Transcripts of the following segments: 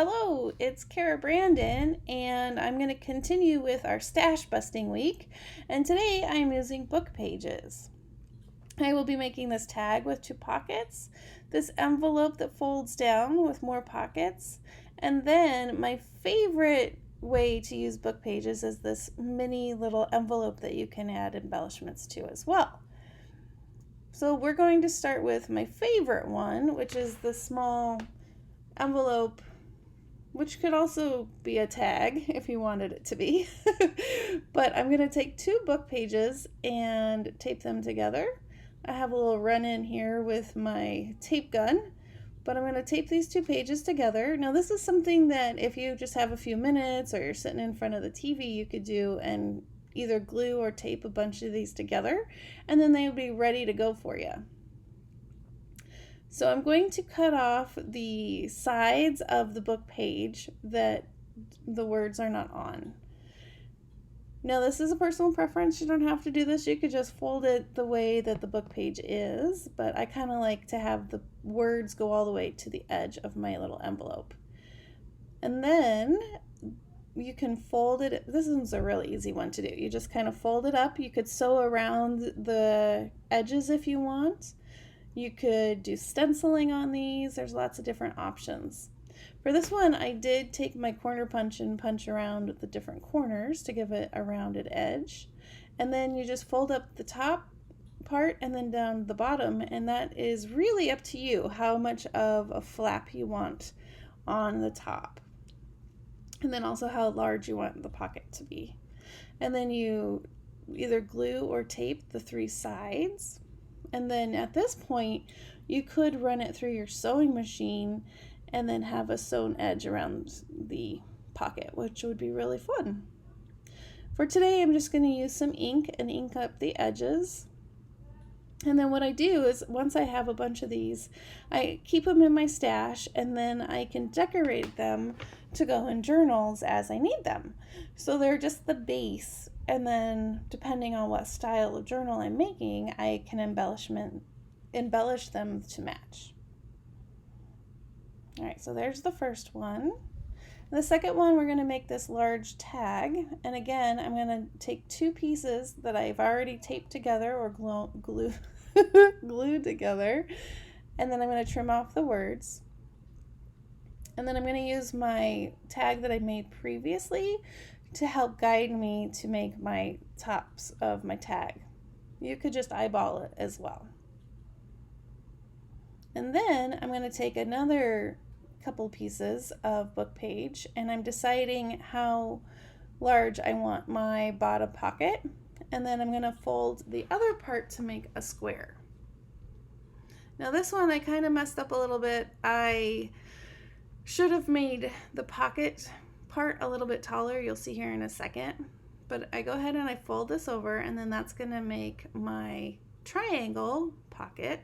Hello, it's Cara Brandon, and I'm going to continue with our stash busting week. And today I'm using book pages. I will be making this tag with 2 pockets, this envelope that folds down with more pockets, and then my favorite way to use book pages is this mini little envelope that you can add embellishments to as well. So we're going to start with my favorite one, which is the small envelope, which could also be a tag if you wanted it to be. But I'm going to take 2 book pages and tape them together. I have a little run-in here with my tape gun, but I'm going to tape these 2 pages together. Now this is something that if you just have a few minutes or you're sitting in front of the TV, you could do and either glue or tape a bunch of these together, and then they would be ready to go for you. So I'm going to cut off the sides of the book page that the words are not on. Now this is a personal preference. You don't have to do this. You could just fold it the way that the book page is, but I kind of like to have the words go all the way to the edge of my little envelope. And then you can fold it. This is a really easy one to do. You just kind of fold it up. You could sew around the edges if you want. You could do stenciling on these. There's lots of different options. For this one, I did take my corner punch and punch around the different corners to give it a rounded edge. And then you just fold up the top part and then down the bottom, and that is really up to you how much of a flap you want on the top. And then also how large you want the pocket to be. And then you either glue or tape the 3 sides. And then at this point, you could run it through your sewing machine and then have a sewn edge around the pocket, which would be really fun. For today, I'm just going to use some ink and ink up the edges. And then what I do is once I have a bunch of these, I keep them in my stash, and then I can decorate them to go in journals as I need them. So they're just the base, and then depending on what style of journal I'm making, I can embellish them to match. All right, so there's the first one. The second one, we're going to make this large tag, and again, I'm going to take 2 pieces that I've already taped together or glued together, and then I'm going to trim off the words. And then I'm going to use my tag that I made previously to help guide me to make my tops of my tag. You could just eyeball it as well. And then I'm going to take another couple pieces of book page, and I'm deciding how large I want my bottom pocket, and then I'm going to fold the other part to make a square. Now this one I kind of messed up a little bit. I should have made the pocket part a little bit taller. You'll see here in a second. But I go ahead and I fold this over, and then that's going to make my triangle pocket.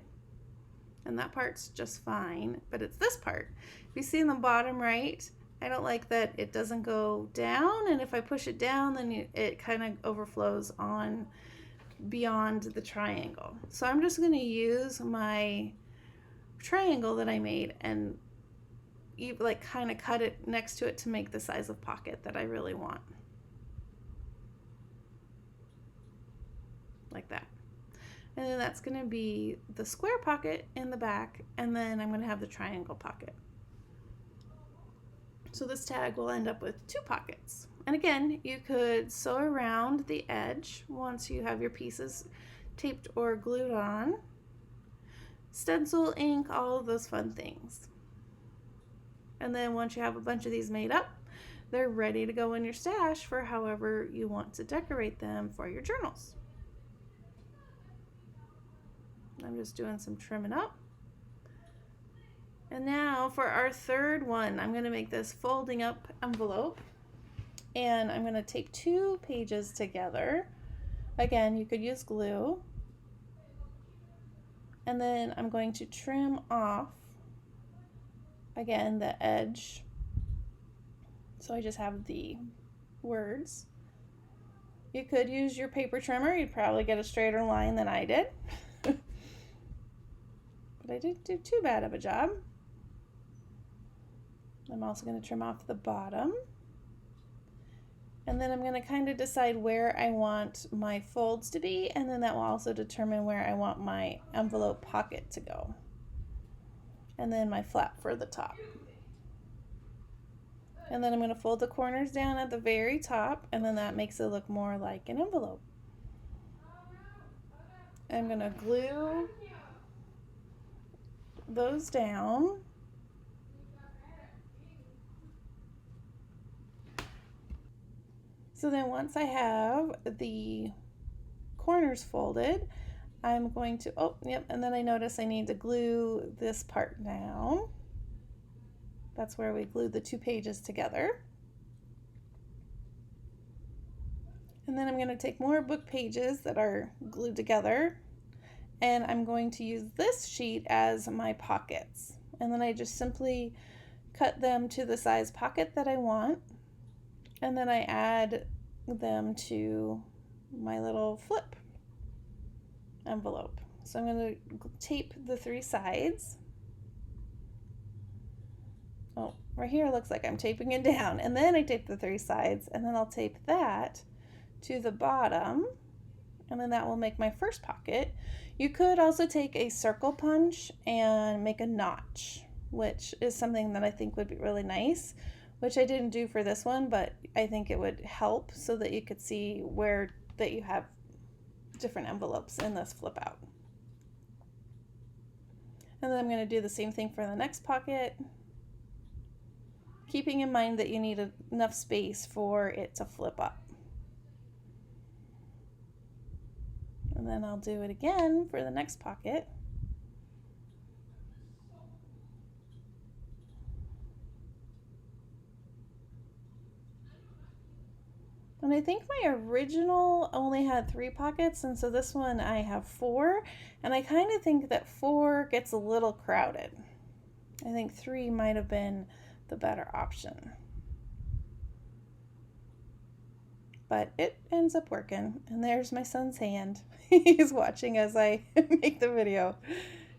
And that part's just fine, but it's this part. If you see in the bottom right, I don't like that it doesn't go down, and if I push it down, then it kind of overflows on beyond the triangle. So I'm just going to use my triangle that I made and like kind of cut it next to it to make the size of pocket that I really want. Like that. And then that's going to be the square pocket in the back, and then I'm going to have the triangle pocket. So this tag will end up with 2 pockets. And again, you could sew around the edge once you have your pieces taped or glued on. Stencil, ink, all of those fun things. And then once you have a bunch of these made up, they're ready to go in your stash for however you want to decorate them for your journals. I'm just doing some trimming up. And now for our third one, I'm going to make this folding up envelope, and I'm going to tape 2 pages together. Again, you could use glue. And then I'm going to trim off, again, the edge. So I just have the words. You could use your paper trimmer. You'd probably get a straighter line than I did. But I didn't do too bad of a job. I'm also going to trim off the bottom. And then I'm going to kind of decide where I want my folds to be, and then that will also determine where I want my envelope pocket to go. And then my flap for the top. And then I'm going to fold the corners down at the very top, and then that makes it look more like an envelope. I'm going to glue those down. So then once I have the corners folded, I'm going to, oh, yep, and then I notice I need to glue this part down. That's where we glued the 2 pages together. And then I'm going to take more book pages that are glued together, and I'm going to use this sheet as my pockets. And then I just simply cut them to the size pocket that I want, and then I add them to my little flip envelope. So I'm going to tape the 3 sides. Oh, right here it looks like I'm taping it down, and then I tape the 3 sides, and then I'll tape that to the bottom, and then that will make my first pocket. You could also take a circle punch and make a notch, which is something that I think would be really nice, which I didn't do for this one, but I think it would help so that you could see where that you have different envelopes in this flip out. And then I'm going to do the same thing for the next pocket, keeping in mind that you need enough space for it to flip up. And then I'll do it again for the next pocket. And I think my original only had 3 pockets, and so this one I have 4, and I kind of think that 4 gets a little crowded. I think 3 might have been the better option. But it ends up working, and there's my son's hand. He's watching as I make the video.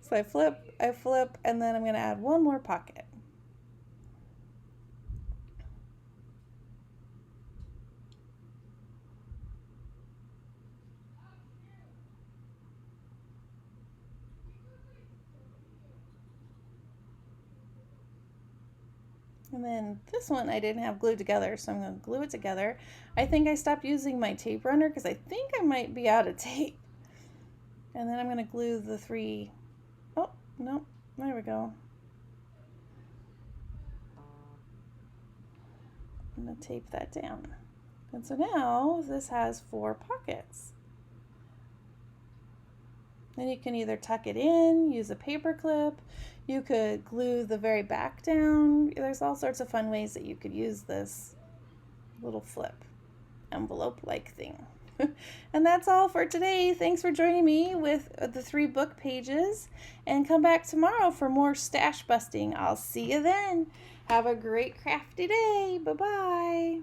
So I flip, and then I'm going to add 1 more pocket. And then this one I didn't have glued together, so I'm going to glue it together. I think I stopped using my tape runner because I think I might be out of tape. And then I'm going to glue the 3. Oh, no, there we go. I'm going to tape that down. And so now this has 4 pockets. Then you can either tuck it in, use a paper clip, you could glue the very back down. There's all sorts of fun ways that you could use this little flip envelope-like thing. And that's all for today. Thanks for joining me with the 3 book pages, and come back tomorrow for more stash busting. I'll see you then. Have a great crafty day. Bye-bye.